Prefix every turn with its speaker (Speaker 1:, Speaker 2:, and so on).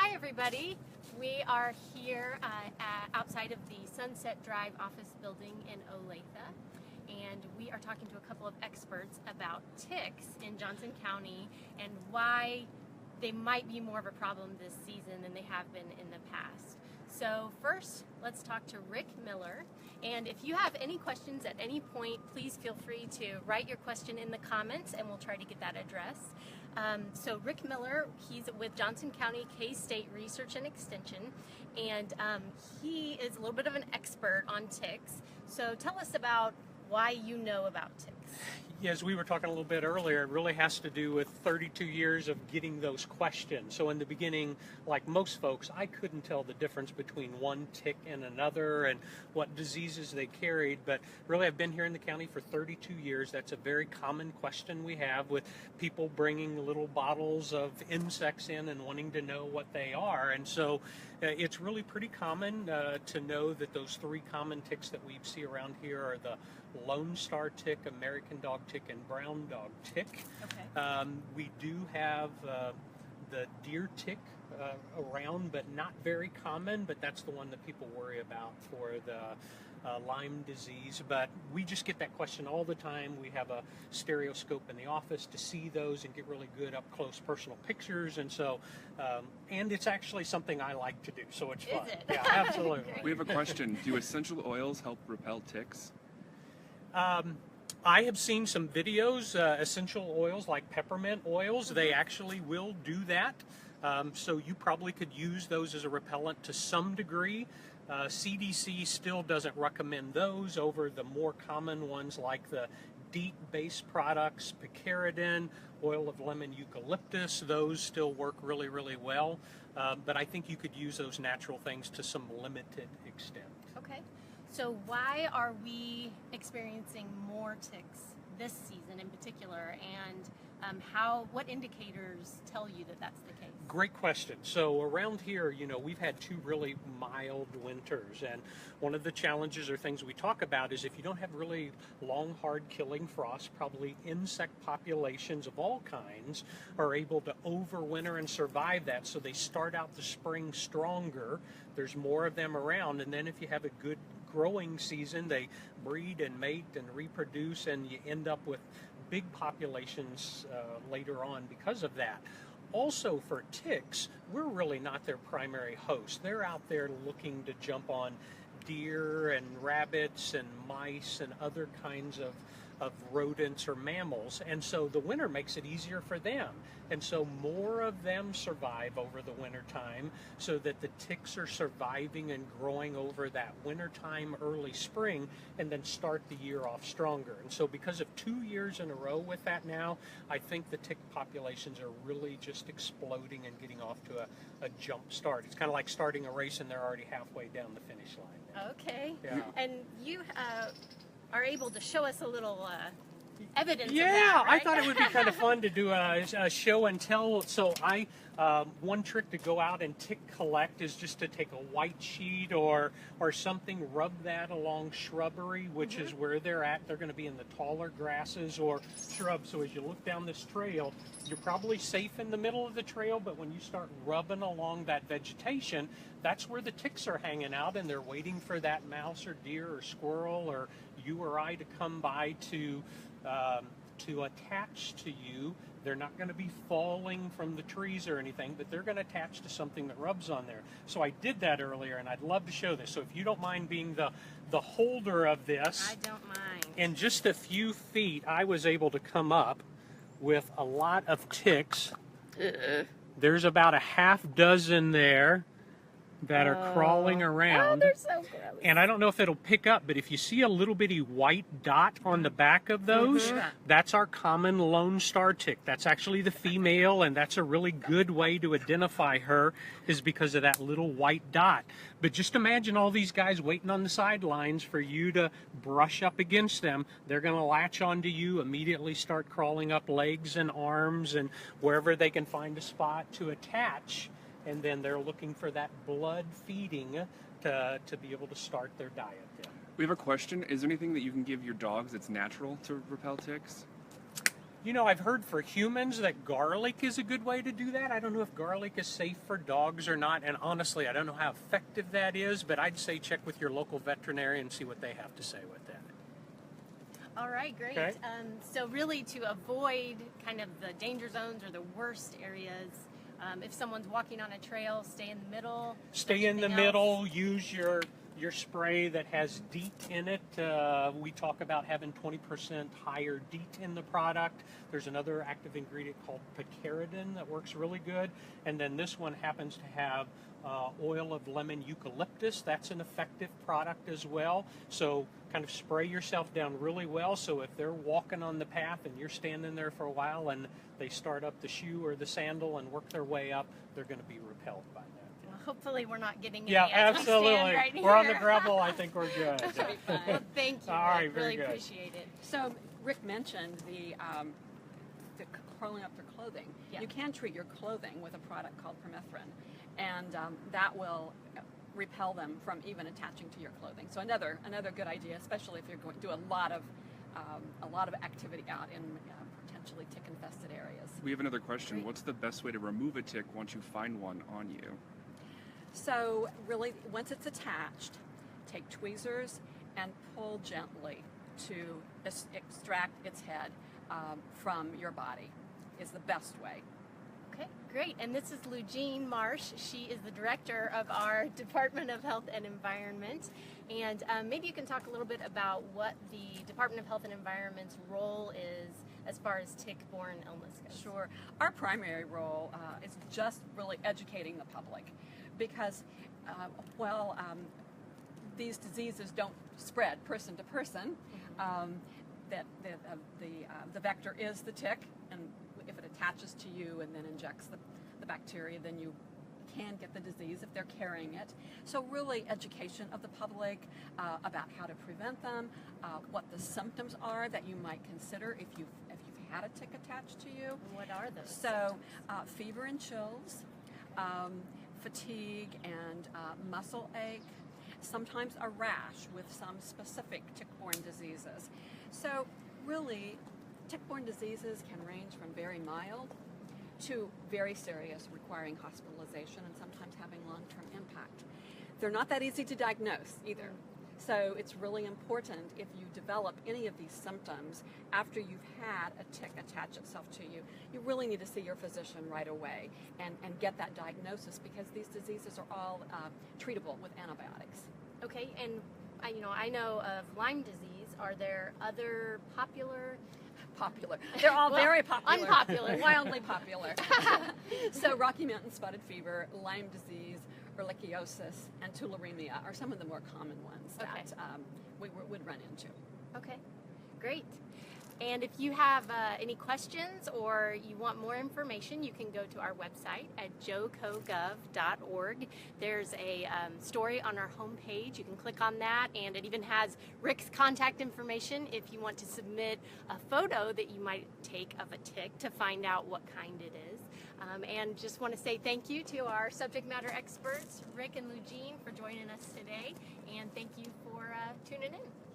Speaker 1: Hi everybody, we are here outside of the Sunset Drive office building in Olathe, and we are talking to a couple of experts about ticks in Johnson County and why they might be more of a problem this season than they have been in the past. So first, let's talk to Rick Miller, and if you have any questions at any point, please feel free to write your question in the comments and we'll try to get that addressed. So Rick Miller, he's with Johnson County K-State Research and Extension, and he is a little bit of an expert on ticks. So tell us about why you know about ticks.
Speaker 2: Yeah, as we were talking a little bit earlier, it really has to do with 32 years of getting those questions. So in the beginning, like most folks, I couldn't tell the difference between one tick and another and what diseases they carried. But really, I've been here in the county for 32 years. That's a very common question we have with people bringing little bottles of insects in and wanting to know what they are. And so it's really pretty common to know that those three common ticks that we see around here are the Lone Star tick, American dog tick, and brown dog tick. Okay. We do have the deer tick around, but not very common, but that's the one that people worry about for the Lyme disease. But we just get that question all the time. We have a stereoscope in the office to see those and get really good up close personal pictures, and so and it's actually something I like to do, so it's fun.
Speaker 1: Is it?
Speaker 2: Yeah, absolutely.
Speaker 3: We have a question. Do essential oils help repel ticks?
Speaker 2: I have seen some videos, essential oils like peppermint oils, they actually will do that. So you probably could use those as a repellent to some degree. CDC still doesn't recommend those over the more common ones like the DEET-based products, picaridin, oil of lemon eucalyptus. Those still work really, really well. But I think you could use those natural things to some limited extent.
Speaker 1: Okay. So why are we experiencing more ticks this season in particular, and what indicators tell you that that's the case?
Speaker 2: Great question. So around here, we've had two really mild winters, and one of the challenges or things we talk about is if you don't have really long, hard killing frost, probably insect populations of all kinds are able to overwinter and survive that, so they start out the spring stronger. There's more of them around, and then if you have a good growing season, they breed and mate and reproduce, and you end up with big populations later on because of that. Also for ticks, we're really not their primary host. They're out there looking to jump on deer and rabbits and mice and other kinds of rodents or mammals, and so the winter makes it easier for them, and so more of them survive over the winter time, so that the ticks are surviving and growing over that winter time, early spring, and then start the year off stronger. And so because of 2 years in a row with that now, I think the tick populations are really just exploding and getting off to a jump start. It's kind of like starting a race and they're already halfway down the finish line.
Speaker 1: Okay.
Speaker 2: Yeah.
Speaker 1: And you are able to show us a little evidence
Speaker 2: yeah,
Speaker 1: of that, right?
Speaker 2: I thought it would be kind of fun to do a show and tell. So one trick to go out and tick collect is just to take a white sheet or something, rub that along shrubbery, which is where they're at. They're going to be in the taller grasses or shrubs. So as you look down this trail, you're probably safe in the middle of the trail, but when you start rubbing along that vegetation, that's where the ticks are hanging out, and they're waiting for that mouse or deer or squirrel or you or I to come by to attach to you. They're not going to be falling from the trees or anything, but they're going to attach to something that rubs on there. So I did that earlier, and I'd love to show this. So if you don't mind being the holder of this.
Speaker 1: I don't mind.
Speaker 2: In just a few feet, I was able to come up with a lot of ticks. There's about a half dozen there that are crawling around.
Speaker 1: Oh, they're so gross.
Speaker 2: And I don't know if it'll pick up, but if you see a little bitty white dot on the back of those, that's our common Lone Star tick. That's actually the female, and that's a really good way to identify her, is because of that little white dot. But just imagine all these guys waiting on the sidelines for you to brush up against them. They're going to latch onto you, immediately start crawling up legs and arms and wherever they can find a spot to attach. And then they're looking for that blood feeding to be able to start their diet.
Speaker 3: We have a question. Is there anything that you can give your dogs that's natural to repel ticks?
Speaker 2: You know, I've heard for humans that garlic is a good way to do that. I don't know if garlic is safe for dogs or not, and honestly, I don't know how effective that is, but I'd say check with your local veterinarian and see what they have to say with that.
Speaker 1: All right, great.
Speaker 2: Okay.
Speaker 1: So really to avoid kind of the danger zones or the worst areas, if someone's walking on a trail, stay in the middle.
Speaker 2: Stay in the
Speaker 1: Anything else?
Speaker 2: middle, use your spray that has DEET in it. We talk about having 20% higher DEET in the product. There's another active ingredient called picaridin that works really good. And then this one happens to have oil of lemon eucalyptus. That's an effective product as well. So kind of spray yourself down really well. So if they're walking on the path and you're standing there for a while and they start up the shoe or the sandal and work their way up, they're going to be repelled by that.
Speaker 1: Well, hopefully we're not getting any
Speaker 2: Yeah,
Speaker 1: as we stand
Speaker 2: absolutely.
Speaker 1: right
Speaker 2: We're on the
Speaker 1: here.
Speaker 2: gravel. I think we're good.
Speaker 1: Well, thank you.
Speaker 2: All right,
Speaker 1: Rick.
Speaker 2: very
Speaker 1: Really
Speaker 2: good.
Speaker 1: appreciate it.
Speaker 4: So Rick mentioned the curling up their clothing.
Speaker 1: Yeah.
Speaker 4: You can treat your clothing with a product called permethrin, and that will repel them from even attaching to your clothing. So another good idea, especially if you're going to do a lot of activity out in potentially tick-infested areas.
Speaker 3: We have another question.
Speaker 4: Great.
Speaker 3: What's the best way to remove a tick once you find one on you?
Speaker 4: So really, once it's attached, take tweezers and pull gently to extract its head from your body is the best way.
Speaker 1: Okay, great. And this is Lugene Marsh. She is the director of our Department of Health and Environment. And maybe you can talk a little bit about what the Department of Health and Environment's role is as far as tick-borne illness goes.
Speaker 4: Sure. Our primary role is just really educating the public because, these diseases don't spread person to person. The vector is the tick, and if it attaches to you and then injects the bacteria, then you can get the disease if they're carrying it. So really education of the public about how to prevent them, what the symptoms are that you might consider if you've had a tick attached to you.
Speaker 1: What are those?
Speaker 4: So fever and chills, fatigue and muscle ache, sometimes a rash with some specific tick-borne diseases. So really, tick-borne diseases can range from very mild to very serious, requiring hospitalization and sometimes having long-term impact. They're not that easy to diagnose either. So it's really important if you develop any of these symptoms after you've had a tick attach itself to you, you really need to see your physician right away and get that diagnosis because these diseases are all treatable with antibiotics.
Speaker 1: Okay, and I know of Lyme disease. Are there other popular?
Speaker 4: They're all
Speaker 1: Well,
Speaker 4: very popular.
Speaker 1: unpopular.
Speaker 4: Wildly popular. So Rocky Mountain spotted fever, Lyme disease, ehrlichiosis, and tularemia are some of the more common ones that we would run into.
Speaker 1: Okay, great. And if you have any questions or you want more information, you can go to our website at jocogov.org. There's a story on our homepage. You can click on that, and it even has Rick's contact information if you want to submit a photo that you might take of a tick to find out what kind it is. And just want to say thank you to our subject matter experts, Rick and Lugene, for joining us today, and thank you for tuning in.